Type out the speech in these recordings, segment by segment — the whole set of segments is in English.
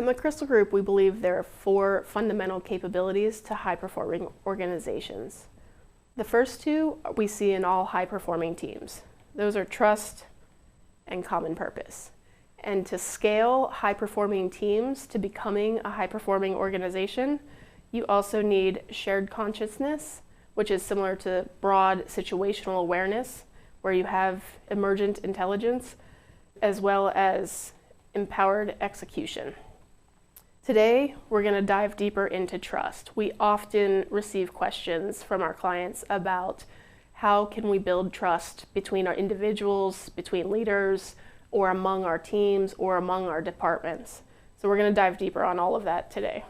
At McChrystal Group, we believe there are 4 fundamental capabilities to high-performing organizations. The first 2 we see in all high-performing teams. Those are trust and common purpose. And to scale high-performing teams to becoming a high-performing organization, you also need shared consciousness, which is similar to broad situational awareness, where you have emergent intelligence, as well as empowered execution. Today, we're going to dive deeper into trust. We often receive questions from our clients about how can we build trust between our individuals, between leaders, or among our teams, or among our departments. So we're going to dive deeper on all of that today.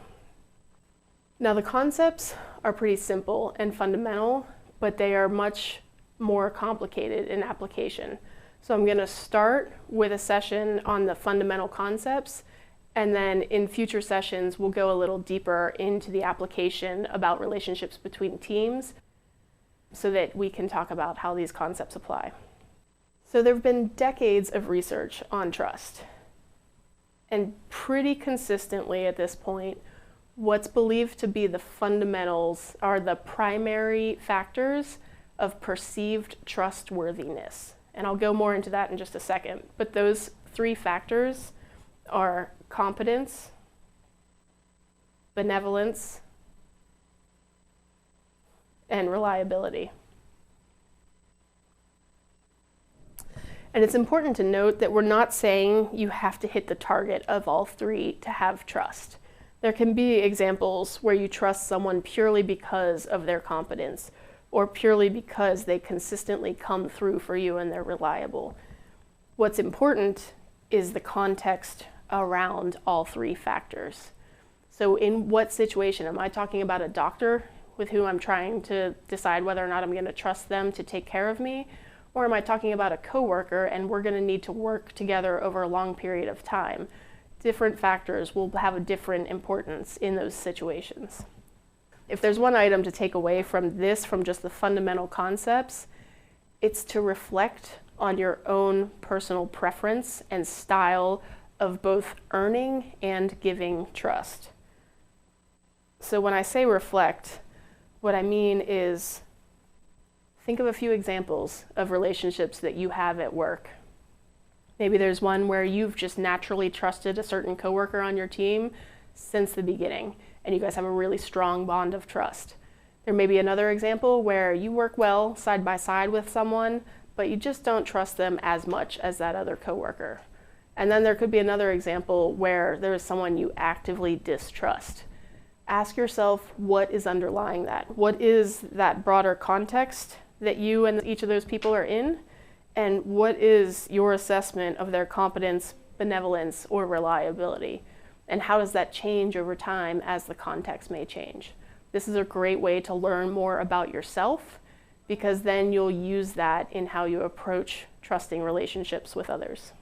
Now, the concepts are pretty simple and fundamental, but they are much more complicated in application. So I'm going to start with a session on the fundamental concepts, and then in future sessions, we'll go a little deeper into the application about relationships between teams so that we can talk about how these concepts apply. So there have been decades of research on trust. And pretty consistently at this point, what's believed to be the fundamentals are the primary factors of perceived trustworthiness. And I'll go more into that in just a second. But those 3 factors are competence, benevolence, and reliability. And it's important to note that we're not saying you have to hit the target of all 3 to have trust. There can be examples where you trust someone purely because of their competence, or purely because they consistently come through for you and they're reliable. What's important is the context around all 3 factors. So in what situation? Am I talking about a doctor with whom I'm trying to decide whether or not I'm going to trust them to take care of me? Or am I talking about a coworker and we're going to need to work together over a long period of time? Different factors will have a different importance in those situations. If there's one item to take away from this, from just the fundamental concepts, it's to reflect on your own personal preference and style of both earning and giving trust. So when I say reflect, what I mean is think of a few examples of relationships that you have at work. Maybe there's one where you've just naturally trusted a certain coworker on your team since the beginning, and you guys have a really strong bond of trust. There may be another example where you work well side by side with someone, but you just don't trust them as much as that other coworker. And then there could be another example where there is someone you actively distrust. Ask yourself, what is underlying that? What is that broader context that you and each of those people are in? And what is your assessment of their competence, benevolence, or reliability? And how does that change over time as the context may change? This is a great way to learn more about yourself, because then you'll use that in how you approach trusting relationships with others.